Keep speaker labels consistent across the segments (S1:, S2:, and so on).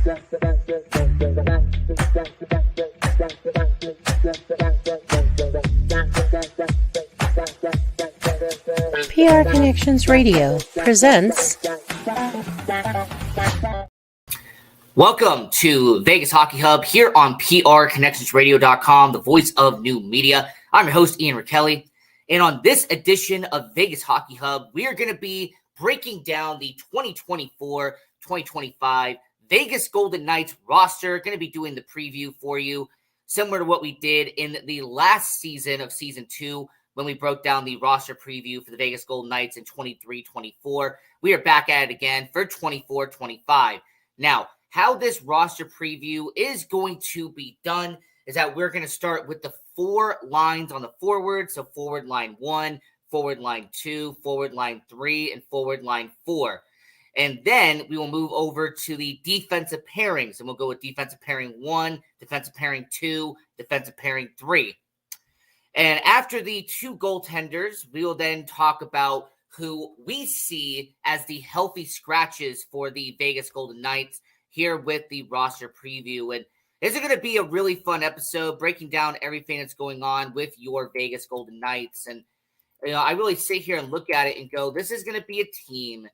S1: PR Connections Radio presents.
S2: Welcome to Vegas Hockey Hub here on PRConnectionsRadio.com, the voice of new media. I'm your host, Ian Rakelli. And on this edition of Vegas Hockey Hub, we are going to be breaking down the 2024-2025 Vegas Golden Knights roster. Going to be doing the preview for you, similar to what we did in the last season of Season 2 when we broke down the roster preview for the Vegas Golden Knights in 23-24. We are back at it again for 24-25. Now, how this roster preview is going to be done is that we're going to start with the four lines on the forward. So forward line 1, forward line 2, forward line 3, and forward line 4. And then we will move over to the defensive pairings. And we'll go with defensive pairing 1, defensive pairing 2, defensive pairing 3. And after the two goaltenders, we will then talk about who we see as the healthy scratches for the Vegas Golden Knights here with the roster preview. And this is going to be a really fun episode, breaking down everything that's going on with your Vegas Golden Knights. And, I really sit here and look at it and go, this is going to be a team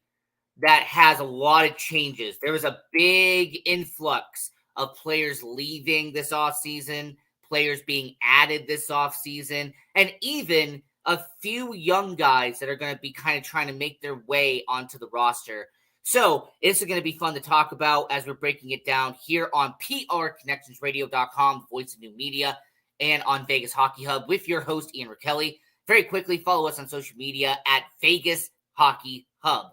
S2: that has a lot of changes. There was a big influx of players leaving this offseason, players being added this offseason, and even a few young guys that are going to be kind of trying to make their way onto the roster. So this is going to be fun to talk about as we're breaking it down here on PRConnectionsRadio.com, the voice of new media, and on Vegas Hockey Hub with your host, Ian Rakelli. Very quickly, follow us on social media at Vegas Hockey Hub.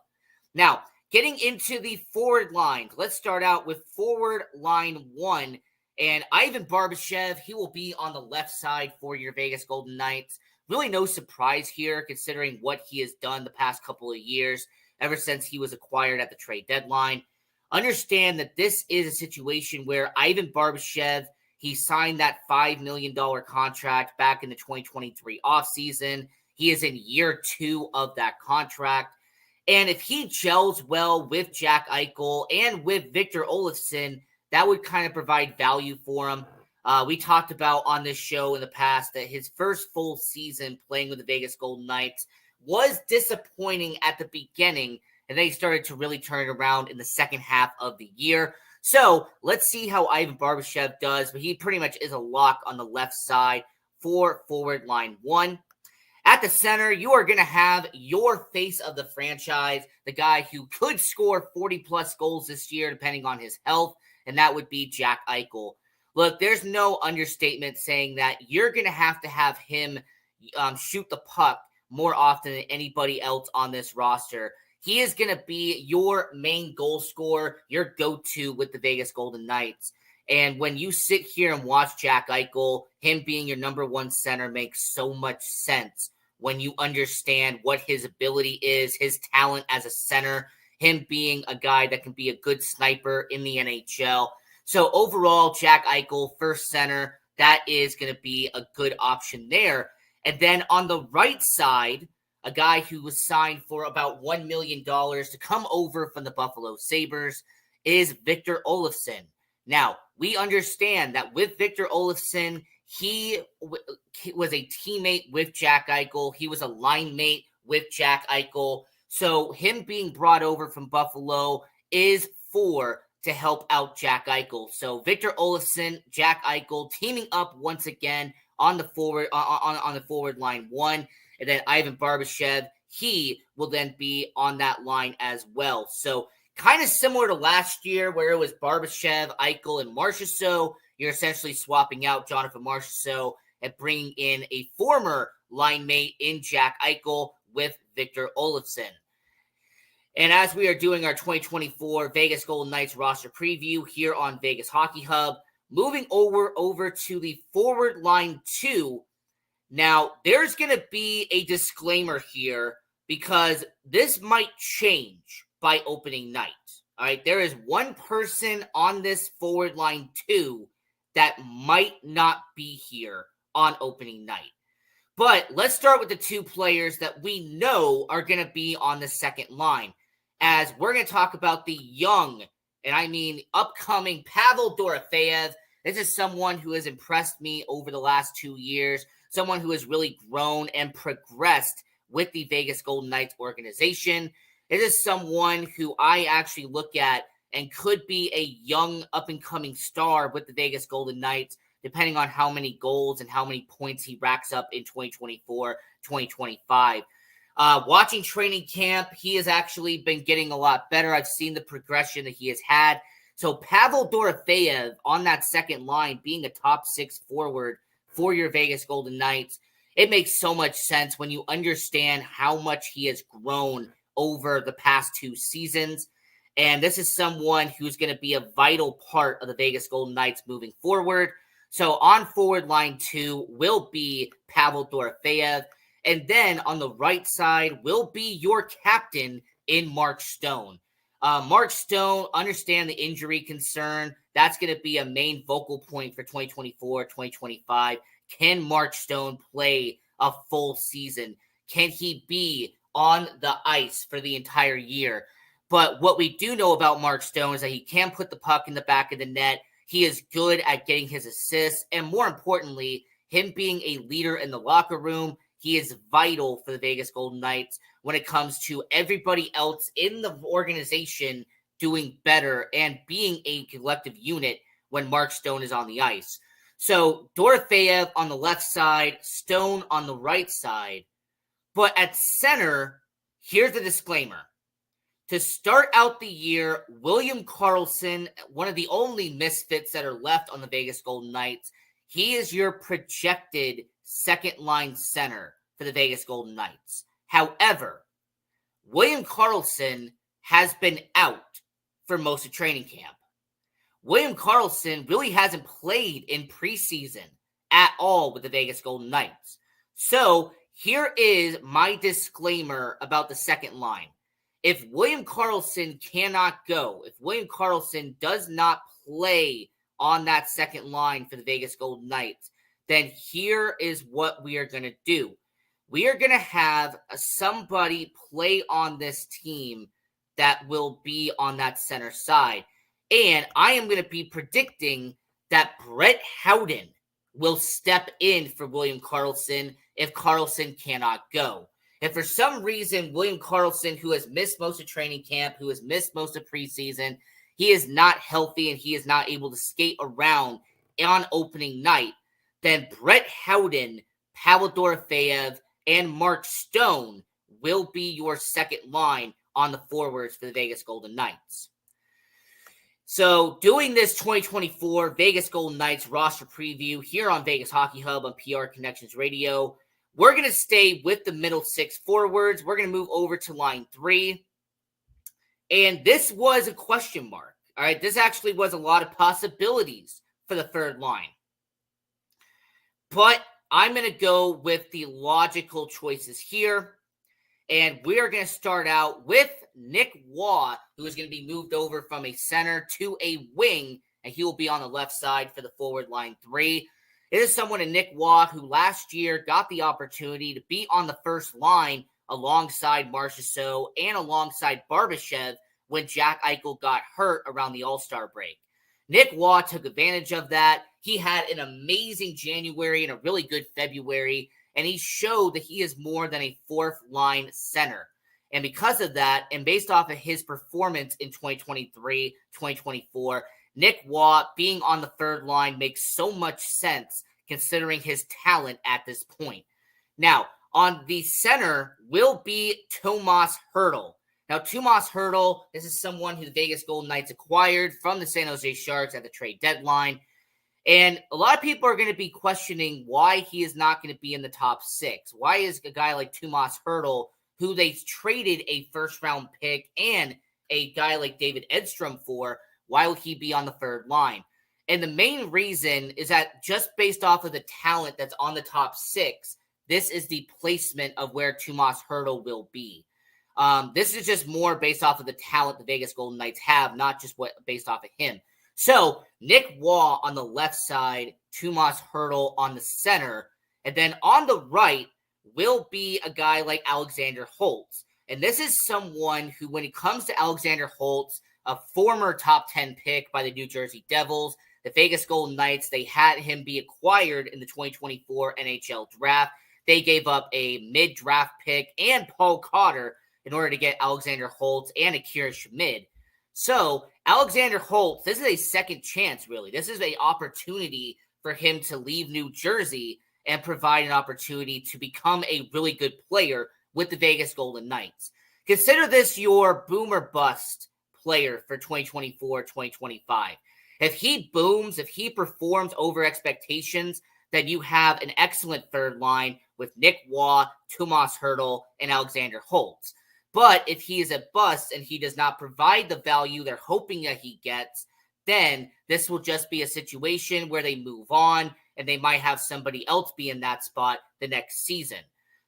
S2: Now, getting into the forward lines, let's start out with forward line 1. And Ivan Barbashev, he will be on the left side for your Vegas Golden Knights. Really no surprise here considering what he has done the past couple of years, ever since he was acquired at the trade deadline. Understand that this is a situation where Ivan Barbashev, he signed that $5 million contract back in the 2023 offseason. He is in year 2 of that contract. And if he gels well with Jack Eichel and with Victor Olofsson, that would kind of provide value for him. We talked about on this show in the past that his first full season playing with the Vegas Golden Knights was disappointing at the beginning, and then he started to really turn it around in the second half of the year. So let's see how Ivan Barbashev does, but he pretty much is a lock on the left side for forward line 1. At the center, you are going to have your face of the franchise, the guy who could score 40-plus goals this year depending on his health, and that would be Jack Eichel. Look, there's no understatement saying that you're going to have him shoot the puck more often than anybody else on this roster. He is going to be your main goal scorer, your go-to with the Vegas Golden Knights. And when you sit here and watch Jack Eichel, him being your number 1 center makes so much sense when you understand what his ability is, his talent as a center, him being a guy that can be a good sniper in the NHL. So overall, Jack Eichel, first center, that is going to be a good option there. And then on the right side, a guy who was signed for about $1 million to come over from the Buffalo Sabres is Victor Olofsson. Now, we understand that with Victor Olofsson, he was a teammate with Jack Eichel. He was a line mate with Jack Eichel. So him being brought over from Buffalo is to help out Jack Eichel. So Victor Olofsson, Jack Eichel teaming up once again on the forward on the forward line 1, and then Ivan Barbashev, he will then be on that line as well. So kind of similar to last year where it was Barbashev, Eichel, and Marchessault. You're essentially swapping out Jonathan Marchessault and bringing in a former line mate in Jack Eichel with Victor Olofsson. And as we are doing our 2024 Vegas Golden Knights roster preview here on Vegas Hockey Hub, moving over to the forward line 2. Now, there's going to be a disclaimer here because this might change by opening night. All right, there is one person on this forward line 2 that might not be here on opening night. But let's start with the 2 players that we know are going to be on the second line, as we're going to talk about the young and I mean upcoming Pavel Dorofeyev. This is someone who has impressed me over the last 2 years, someone who has really grown and progressed with the Vegas Golden Knights organization. This is someone who I actually look at and could be a young up-and-coming star with the Vegas Golden Knights, depending on how many goals and how many points he racks up in 2024, 2025. Watching training camp, he has actually been getting a lot better. I've seen the progression that he has had. So Pavel Dorofeyev on that second line, being a top 6 forward for your Vegas Golden Knights, it makes so much sense when you understand how much he has grown over the past 2 seasons. And this is someone who's going to be a vital part of the Vegas Golden Knights moving forward. So on forward line 2 will be Pavel Dorofeyev. And then on the right side will be your captain in Mark Stone. Mark Stone, understand the injury concern. That's going to be a main focal point for 2024, 2025. Can Mark Stone play a full season? Can he be on the ice for the entire year? But what we do know about Mark Stone is that he can put the puck in the back of the net. He is good at getting his assists. And more importantly, him being a leader in the locker room, he is vital for the Vegas Golden Knights when it comes to everybody else in the organization doing better and being a collective unit when Mark Stone is on the ice. So Dorofeyev on the left side, Stone on the right side. But at center, here's the disclaimer. To start out the year, William Karlsson, one of the only misfits that are left on the Vegas Golden Knights, he is your projected second-line center for the Vegas Golden Knights. However, William Karlsson has been out for most of training camp. William Karlsson really hasn't played in preseason at all with the Vegas Golden Knights. So here is my disclaimer about the second line. If William Karlsson cannot go, if William Karlsson does not play on that second line for the Vegas Golden Knights, then here is what we are going to do. We are going to have somebody play on this team that will be on that center side. And I am going to be predicting that Brett Howden will step in for William Karlsson if Karlsson cannot go. If for some reason William Karlsson, who has missed most of training camp, who has missed most of preseason, he is not healthy and he is not able to skate around on opening night, then Brett Howden, Pavel Dorofeyev, and Mark Stone will be your second line on the forwards for the Vegas Golden Knights. So doing this 2024 Vegas Golden Knights roster preview here on Vegas Hockey Hub on PR Connections Radio, we're going to stay with the middle 6 forwards. We're going to move over to line 3. And this was a question mark. All right, this actually was a lot of possibilities for the third line. But I'm going to go with the logical choices here. And we are going to start out with Nick Waugh, who is going to be moved over from a center to a wing, and he will be on the left side for the forward line 3. It is someone in Nick Waugh who last year got the opportunity to be on the first line alongside Marchessault and alongside Barbashev when Jack Eichel got hurt around the All-Star break. Nick Waugh took advantage of that. He had an amazing January and a really good February, and he showed that he is more than a fourth-line center. And because of that, and based off of his performance in 2023, 2024, Nick Waugh being on the third line makes so much sense considering his talent at this point. Now, on the center will be Tomas Hertl. Now, Tomas Hertl, this is someone who the Vegas Golden Knights acquired from the San Jose Sharks at the trade deadline. And a lot of people are going to be questioning why he is not going to be in the top 6. Why is a guy like Tomas Hertl, who they traded a first-round pick and a guy like David Edstrom for, why will he be on the third line? And the main reason is that just based off of the talent that's on the top 6, this is the placement of where Tomas Hertl will be. This is just more based off of the talent the Vegas Golden Knights have, not just what based off of him. So Nick Waugh on the left side, Tomas Hertl on the center, and then on the right will be a guy like Alexander Holtz. And this is someone who, when it comes to Alexander Holtz, a former top 10 pick by the New Jersey Devils. The Vegas Golden Knights, they had him be acquired in the 2024 NHL draft. They gave up a mid-draft pick and Paul Cotter in order to get Alexander Holtz and Akira Schmid. So Alexander Holtz, this is a second chance, really. This is an opportunity for him to leave New Jersey and provide an opportunity to become a really good player with the Vegas Golden Knights. Consider this your boom or bust player for 2024-2025. If he booms, if he performs over expectations, then you have an excellent third line with Nick Waugh, Tomas Hertl, and Alexander Holtz. But if he is a bust and he does not provide the value they're hoping that he gets, then this will just be a situation where they move on and they might have somebody else be in that spot the next season.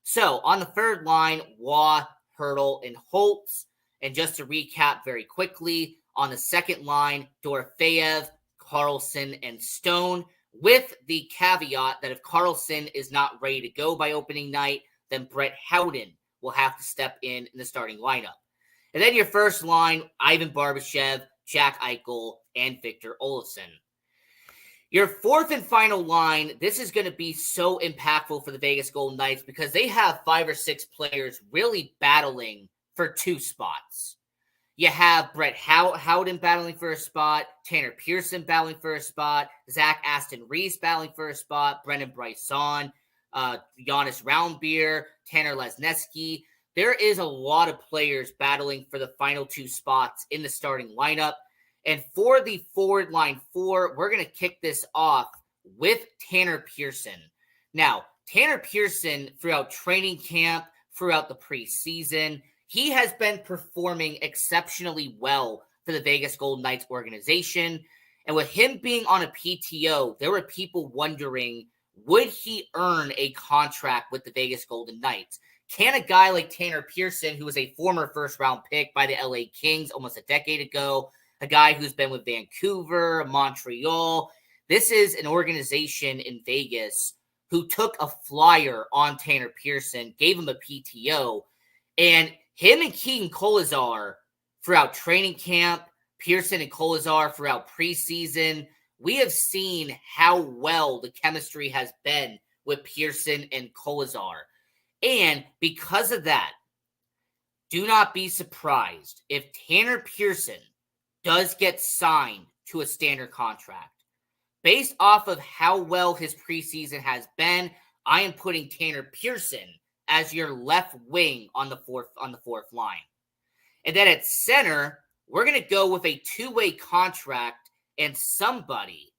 S2: So on the third line, Waugh, Hertl, and Holtz. And just to recap very quickly, on the second line, Dorofeyev, Carlson, and Stone, with the caveat that if Carlson is not ready to go by opening night, then Brett Howden will have to step in the starting lineup. And then your first line, Ivan Barbashev, Jack Eichel, and Victor Olofsson. Your fourth and final line, this is going to be so impactful for the Vegas Golden Knights because they have 5 or 6 players really battling for 2 spots. You have Brett Howden battling for a spot, Tanner Pearson battling for a spot, Zach Aston Reese battling for a spot, Brendan Brisson, Jonas Roundbeer, Tanner Lesneski. There is a lot of players battling for the final 2 spots in the starting lineup. And for the forward line 4, we're going to kick this off with Tanner Pearson. Now, Tanner Pearson, throughout training camp, throughout the preseason, he has been performing exceptionally well for the Vegas Golden Knights organization. And with him being on a PTO, there were people wondering, would he earn a contract with the Vegas Golden Knights? Can a guy like Tanner Pearson, who was a former first-round pick by the LA Kings almost a decade ago, a guy who's been with Vancouver, Montreal, this is an organization in Vegas who took a flyer on Tanner Pearson, gave him a PTO, and him and Keegan Kolesar throughout training camp, Pearson and Kolesar throughout preseason, we have seen how well the chemistry has been with Pearson and Kolesar. And because of that, do not be surprised if Tanner Pearson does get signed to a standard contract. Based off of how well his preseason has been, I am putting Tanner Pearson as your left wing on the fourth line. And then at center, we're going to go with a 2-way contract and somebody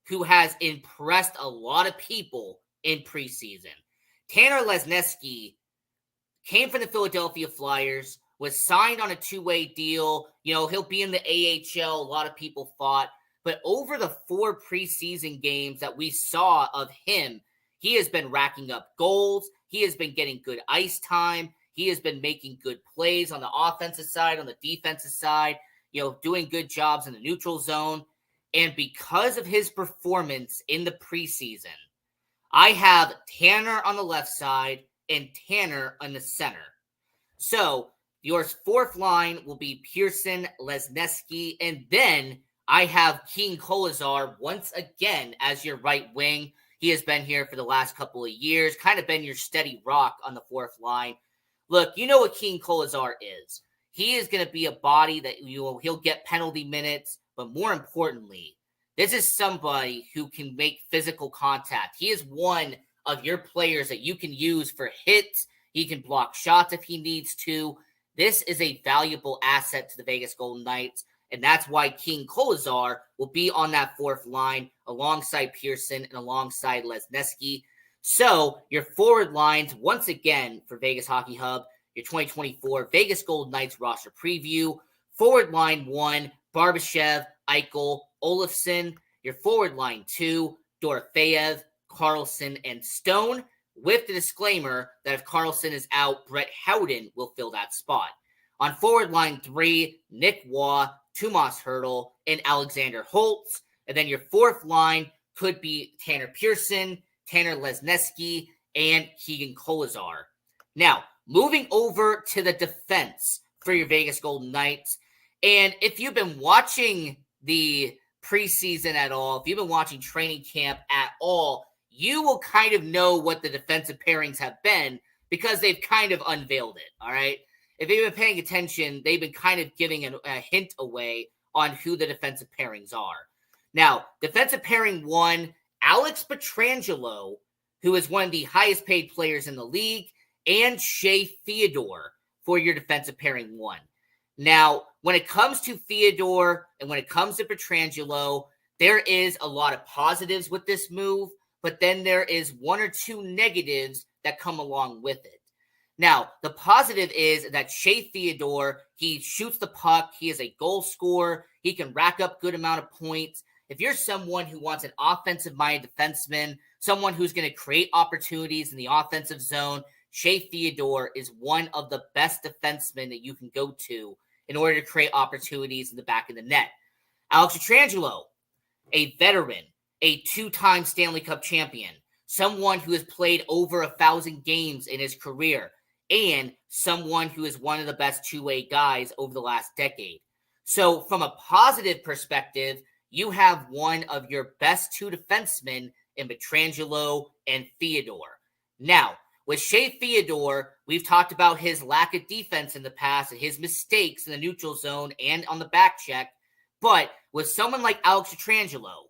S2: who has impressed a lot of people in preseason. Tanner Lesneski came from the Philadelphia Flyers, was signed on a 2-way deal. You know, he'll be in the AHL, a lot of people thought. But over the 4 preseason games that we saw of him, he has been racking up goals. He has been getting good ice time. He has been making good plays on the offensive side, on the defensive side, you know, doing good jobs in the neutral zone. And because of his performance in the preseason, I have Tanner on the left side and Tanner on the center. So your fourth line will be Pearson, Lesneski, and then I have Keegan Kolesar once again as your right wing. He has been here for the last couple of years, kind of been your steady rock on the fourth line. Look, you know what Keegan Kolesar is. He is going to be a body that he'll get penalty minutes, but more importantly, this is somebody who can make physical contact. He is one of your players that you can use for hits. He can block shots if he needs to. This is a valuable asset to the Vegas Golden Knights, and that's why Keegan Kolesar will be on that fourth line alongside Pearson and alongside Lesneski. So your forward lines, once again, for Vegas Hockey Hub, your 2024 Vegas Golden Knights roster preview. Forward line 1, Barbashev, Eichel, Olofsson. Your forward line 2, Dorofeyev, Carlson, and Stone, with the disclaimer that if Carlson is out, Brett Howden will fill that spot. On forward line 3, Nick Waugh, Tomas Hertl, and Alexander Holtz. And then your fourth line could be Tanner Pearson, Tanner Lesneski, and Keegan Kolesar. Now, moving over to the defense for your Vegas Golden Knights, And if you've been watching the preseason at all, if you've been watching training camp at all, you will kind of know what the defensive pairings have been because they've kind of unveiled it, all right? If you've been paying attention, they've been kind of giving a hint away on who the defensive pairings are. Now, defensive pairing 1, Alex Pietrangelo, who is one of the highest paid players in the league, and Shea Theodore for your defensive pairing 1. Now, when it comes to Theodore and when it comes to Pietrangelo, there is a lot of positives with this move, but then there is 1 or 2 negatives that come along with it. Now, the positive is that Shea Theodore, he shoots the puck, he is a goal scorer, he can rack up good amount of points. If you're someone who wants an offensive-minded defenseman, someone who's going to create opportunities in the offensive zone, Shea Theodore is one of the best defensemen that you can go to in order to create opportunities in the back of the net. Alex Pietrangelo, a veteran, a 2-time Stanley Cup champion, someone who has played over 1,000 games in his career, and someone who is one of the best two-way guys over the last decade. So from a positive perspective, you have one of your best 2 defensemen in Pietrangelo and Theodore. Now, with Shea Theodore, we've talked about his lack of defense in the past and his mistakes in the neutral zone and on the back check. But with someone like Alex Pietrangelo,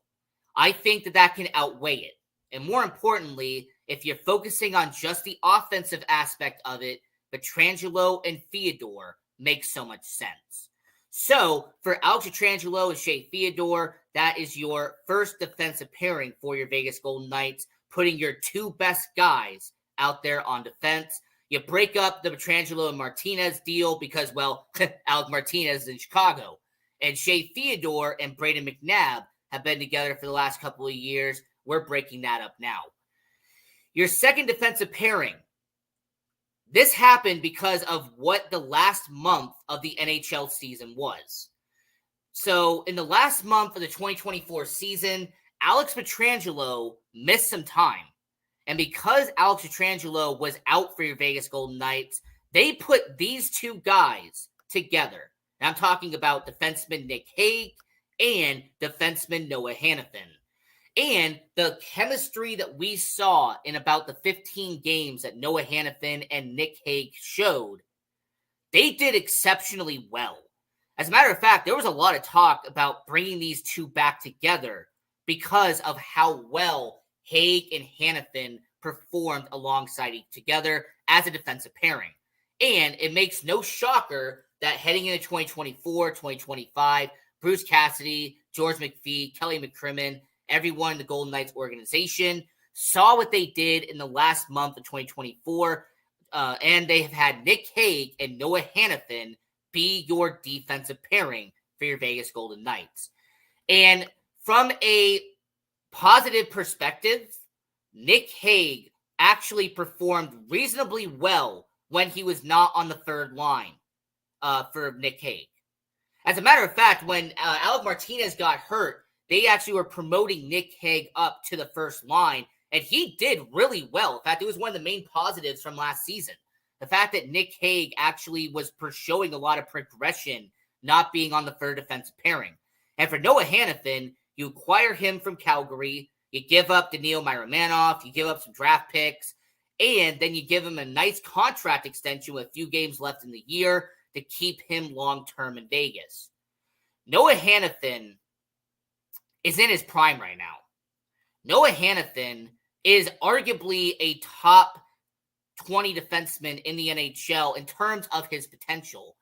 S2: I think that can outweigh it. And more importantly, if you're focusing on just the offensive aspect of it, Pietrangelo and Theodore make so much sense. So for Alex Pietrangelo and Shea Theodore, that is your first defensive pairing for your Vegas Golden Knights, putting your 2 best guys out there on defense. You break up the Pietrangelo and Martinez deal because, well, Alec Martinez is in Chicago. And Shea Theodore and Brayden McNabb have been together for the last couple of years. We're breaking that up now. Your second defensive pairing. This happened because of what the last month of the NHL season was. So in the last month of the 2024 season, Alex Pietrangelo missed some time. And because Alex Pietrangelo was out for your Vegas Golden Knights, they put these 2 guys together. And I'm talking about defenseman Nick Hague and defenseman Noah Hanifin. And the chemistry that we saw in about the 15 games that Noah Hanifin and Nick Hague showed, they did exceptionally well. As a matter of fact, there was a lot of talk about bringing these 2 back together because of how well Hague and Hanifin performed alongside each together as a defensive pairing. And it makes no shocker that heading into 2024, 2025, Bruce Cassidy, George McPhee, Kelly McCrimmon, everyone in the Golden Knights organization saw what they did in the last month of 2024, and they have had Nick Hague and Noah Hanifin be your defensive pairing for your Vegas Golden Knights. And from a positive perspective, Nick Hague actually performed reasonably well when he was not on the third line for Nick Hague. As a matter of fact, when Alec Martinez got hurt, they actually were promoting Nick Hague up to the first line, and he did really well. In fact, it was one of the main positives from last season. The fact that Nick Hague actually was showing a lot of progression, not being on the third defensive pairing. And for Noah Hanifin, you acquire him from Calgary, you give up Daniil Miromanov, you give up some draft picks, and then you give him a nice contract extension with a few games left in the year to keep him long-term in Vegas. Noah Hanifin is in his prime right now. Noah Hanifin is arguably a top 20 defenseman in the NHL in terms of his potential.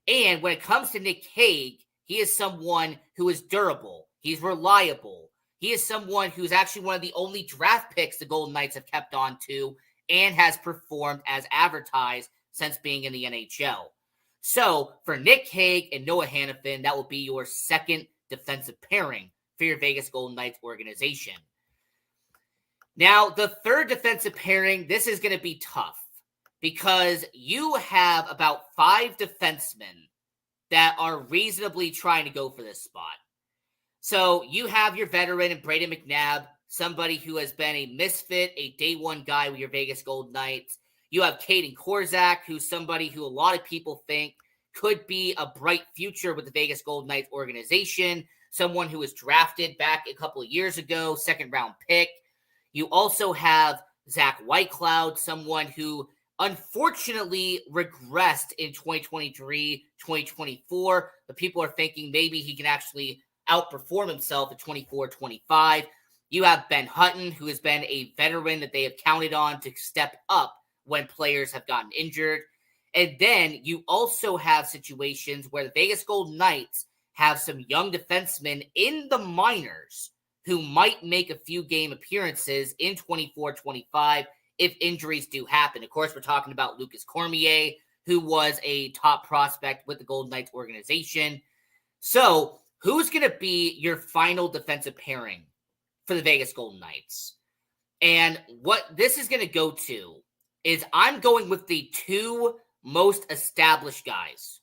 S2: And when it comes to Nick Hague, he is someone who is durable. He's reliable. He is someone who's actually one of the only draft picks the Golden Knights have kept on to and has performed as advertised since being in the NHL. So for Nick Hague and Noah Hanifin, that will be your second defensive pairing for your Vegas Golden Knights organization. Now, the third defensive pairing, this is going to be tough because you have about 5 defensemen that are reasonably trying to go for this spot. So you have your veteran in Brayden McNabb, somebody who has been a misfit, a day one guy with your Vegas Golden Knights. You have Caden Korzak, who's somebody who a lot of people think could be a bright future with the Vegas Golden Knights organization, someone who was drafted back a couple of years ago, second-round pick. You also have Zach Whitecloud, someone who unfortunately regressed in 2023, 2024, but people are thinking maybe he can actually outperform himself at 24, 25. You have Ben Hutton, who has been a veteran that they have counted on to step up when players have gotten injured. And then you also have situations where the Vegas Golden Knights have some young defensemen in the minors who might make a few game appearances in 24-25 if injuries do happen. Of course, we're talking about Lucas Cormier, who was a top prospect with the Golden Knights organization. So, who's going to be your final defensive pairing for the Vegas Golden Knights? And what this is going to go to is I'm going with the two most established guys.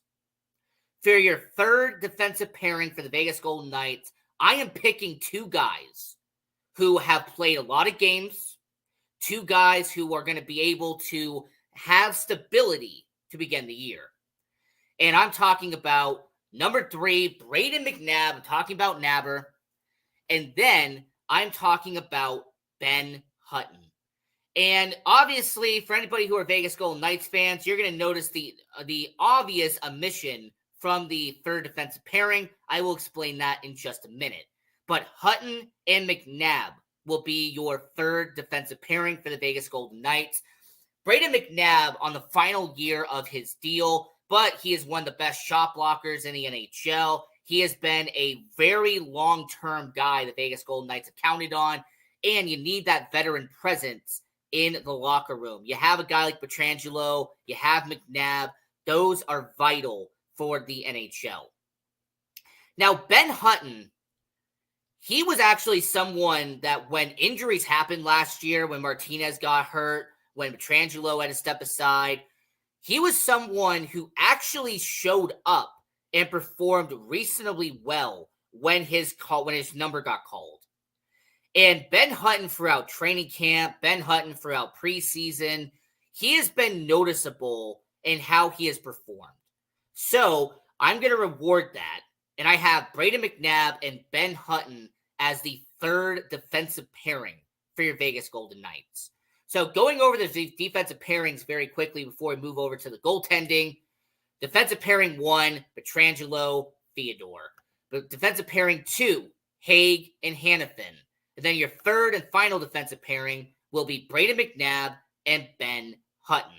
S2: For your third defensive pairing for the Vegas Golden Knights, I am picking two guys who have played a lot of games, two guys who are going to be able to have stability to begin the year. And I'm talking about number 3, Brayden McNabb. I'm talking about Nabber. And then I'm talking about Ben Hutton. And obviously, for anybody who are Vegas Golden Knights fans, you're going to notice the obvious omission from the third defensive pairing. I will explain that in just a minute. But Hutton and McNabb will be your third defensive pairing for the Vegas Golden Knights. Brayden McNabb on the final year of his deal, but he is one of the best shot blockers in the NHL. He has been a very long-term guy the Vegas Golden Knights have counted on, and you need that veteran presence in the locker room. You have a guy like Pietrangelo, you have McNabb. Those are vital for the NHL. Now, Ben Hutton, he was actually someone that when injuries happened last year, when Martinez got hurt, when Pietrangelo had to step aside, he was someone who actually showed up and performed reasonably well when his number got called. And Ben Hutton throughout training camp, Ben Hutton throughout preseason, he has been noticeable in how he has performed. So I'm going to reward that. And I have Brayden McNabb and Ben Hutton as the third defensive pairing for your Vegas Golden Knights. So going over the defensive pairings very quickly before we move over to the goaltending. Defensive pairing 1, Pietrangelo, Theodore. But defensive pairing 2, Haig and Hannafin. And then your third and final defensive pairing will be Brayden McNabb and Ben Hutton.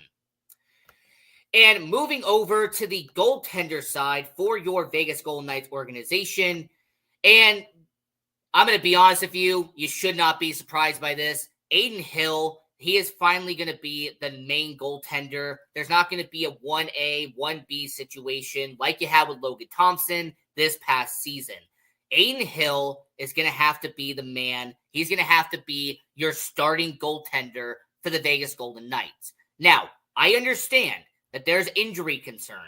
S2: And moving over to the goaltender side for your Vegas Golden Knights organization. And I'm going to be honest with you, you should not be surprised by this. Adin Hill, he is finally going to be the main goaltender. There's not going to be a 1A, 1B situation like you had with Logan Thompson this past season. Adin Hill is going to have to be the man. He's going to have to be your starting goaltender for the Vegas Golden Knights. Now, I understand that there's injury concern.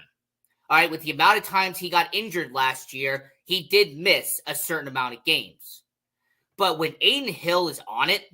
S2: All right, with the amount of times he got injured last year, he did miss a certain amount of games. But when Adin Hill is on it,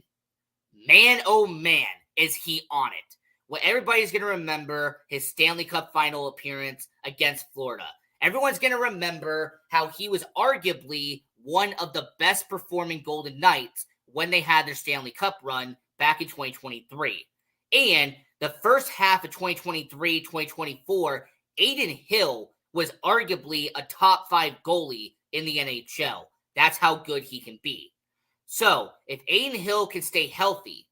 S2: man, oh man, is he on it. Well, everybody's going to remember his Stanley Cup final appearance against Florida. Everyone's going to remember how he was arguably one of the best performing Golden Knights when they had their Stanley Cup run back in 2023. And the first half of 2023, 2024, Adin Hill was arguably a top 5 goalie in the NHL. That's how good he can be. So, if Adin Hill can stay healthy,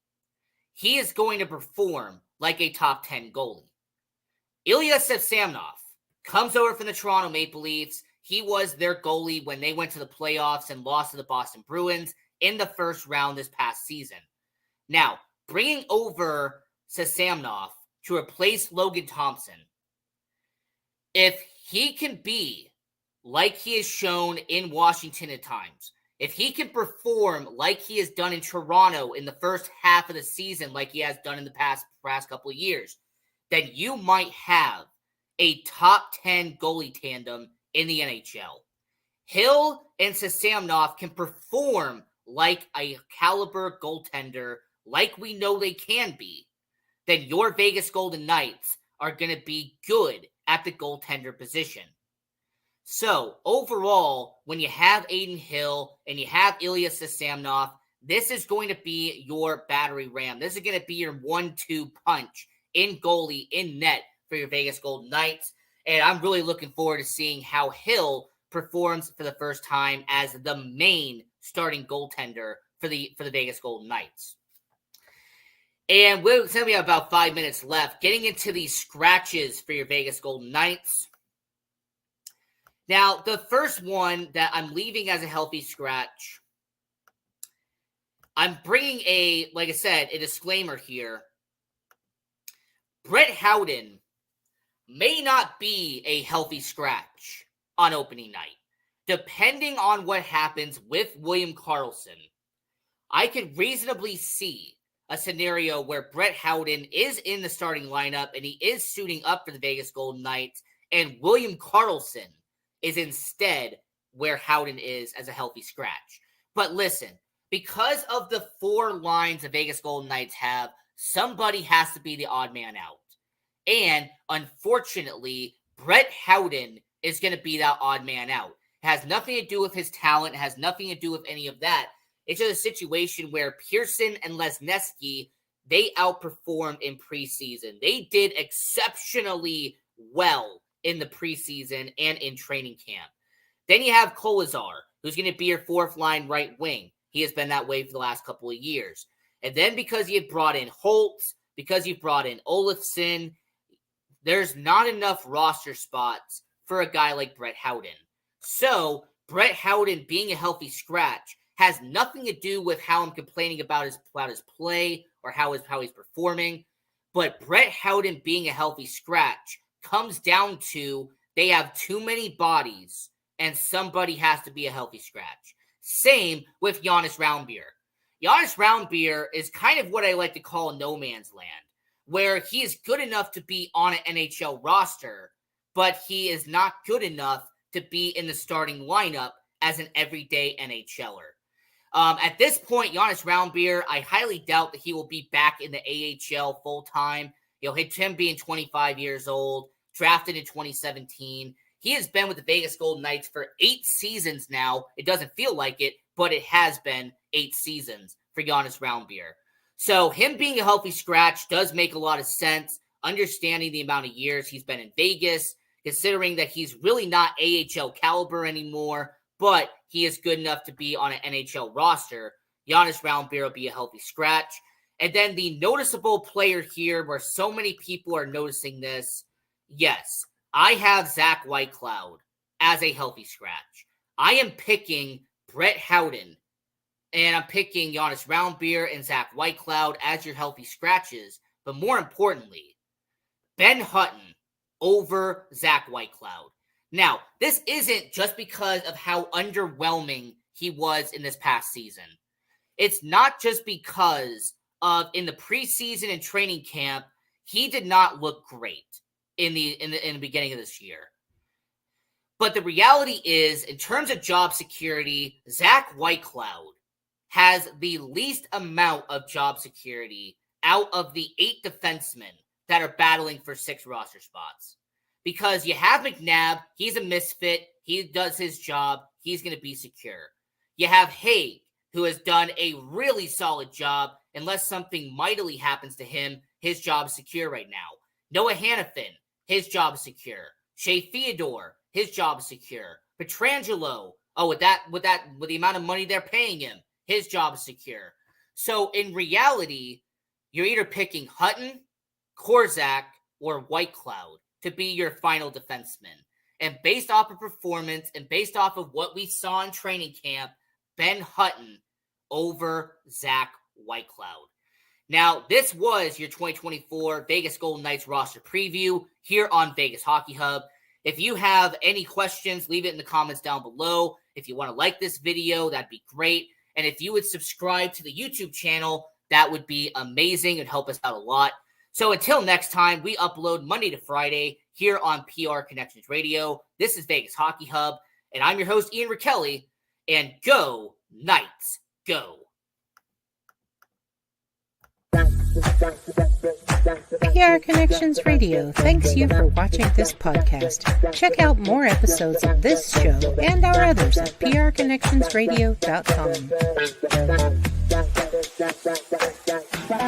S2: he is going to perform like a top 10 goalie. Ilya Samsonov comes over from the Toronto Maple Leafs. He was their goalie when they went to the playoffs and lost to the Boston Bruins in the first round this past season. Now, bringing over Samsonov to replace Logan Thompson, if he can be like he has shown in Washington at times, if he can perform like he has done in Toronto in the first half of the season, like he has done in the past couple of years, then you might have a top 10 goalie tandem in the NHL. Hill and Samsonov can perform like a caliber goaltender, like we know they can be, then your Vegas Golden Knights are going to be good at the goaltender position. So overall, when you have Adin Hill and you have Ilya Samsonov, this is going to be your battery ram. This is going to be your 1-2 punch in goalie, in net for your Vegas Golden Knights. And I'm really looking forward to seeing how Hill performs for the first time as the main starting goaltender for the Vegas Golden Knights. And we have about 5 minutes left. Getting into these scratches for your Vegas Golden Knights. Now, the first one that I'm leaving as a healthy scratch, I'm bringing like I said, a disclaimer here. Brett Howden may not be a healthy scratch on opening night. Depending on what happens with William Karlsson, I could reasonably see a scenario where Brett Howden is in the starting lineup and he is suiting up for the Vegas Golden Knights, and William Karlsson is instead where Howden is as a healthy scratch. But listen, because of the 4 lines the Vegas Golden Knights have, somebody has to be the odd man out. And unfortunately, Brett Howden is going to be that odd man out. It has nothing to do with his talent. It has nothing to do with any of that. It's just a situation where Pearson and Lesniewski, they outperformed in preseason. They did exceptionally well in the preseason and in training camp. Then you have Kolazar, who's going to be your 4th line right wing. He has been that way for the last couple of years. And then because you've brought in Holtz, because you've brought in Olofsson, there's not enough roster spots for a guy like Brett Howden. So Brett Howden being a healthy scratch has nothing to do with how I'm complaining about his play or how he's performing. But Brett Howden being a healthy scratch comes down to they have too many bodies and somebody has to be a healthy scratch. Same with Jonas Roundbeer. Jonas Roundbeer is kind of what I like to call no man's land, where he is good enough to be on an NHL roster, but he is not good enough to be in the starting lineup as an everyday NHLer. At this point, Jonas Roundbeer, I highly doubt that he will be back in the AHL full-time. Him being 25 years old, drafted in 2017. He has been with the Vegas Golden Knights for 8 seasons now. It doesn't feel like it, but it has been 8 seasons for Jonas Roundbeer. So him being a healthy scratch does make a lot of sense, understanding the amount of years he's been in Vegas, considering that he's really not AHL caliber anymore, but he is good enough to be on an NHL roster. Jonas Roundbeer will be a healthy scratch. And then the noticeable player here, where so many people are noticing this, yes, I have Zach Whitecloud as a healthy scratch. I am picking Brett Howden, and I'm picking Jonas Roundbeer and Zach Whitecloud as your healthy scratches. But more importantly, Ben Hutton over Zach Whitecloud. Now, this isn't just because of how underwhelming he was in this past season. It's not just because of in the preseason and training camp, he did not look great in the beginning of this year. But the reality is, in terms of job security, Zach Whitecloud has the least amount of job security out of the 8 defensemen that are battling for 6 roster spots. Because you have McNabb, he's a misfit, he does his job, he's going to be secure. You have Haig, who has done a really solid job. Unless something mightily happens to him, his job is secure right now. Noah Hannafin, his job is secure. Shea Theodore, his job is secure. Pietrangelo, with the amount of money they're paying him, his job is secure. So in reality, you're either picking Hutton, Korczak, or Whitecloud to be your final defenseman. And based off of performance and based off of what we saw in training camp, Ben Hutton over Zach Whitecloud. Now, this was your 2024 Vegas Golden Knights roster preview here on Vegas Hockey Hub. If you have any questions, leave it in the comments down below. If you want to like this video, that'd be great. And if you would subscribe to the YouTube channel, that would be amazing. It'd help us out a lot. So until next time, we upload Monday to Friday here on PR Connections Radio. This is Vegas Hockey Hub, and I'm your host, Ian Rakelli, and go Knights, go!
S1: PR Connections Radio thanks you for watching this podcast. Check out more episodes of this show and our others at prconnectionsradio.com.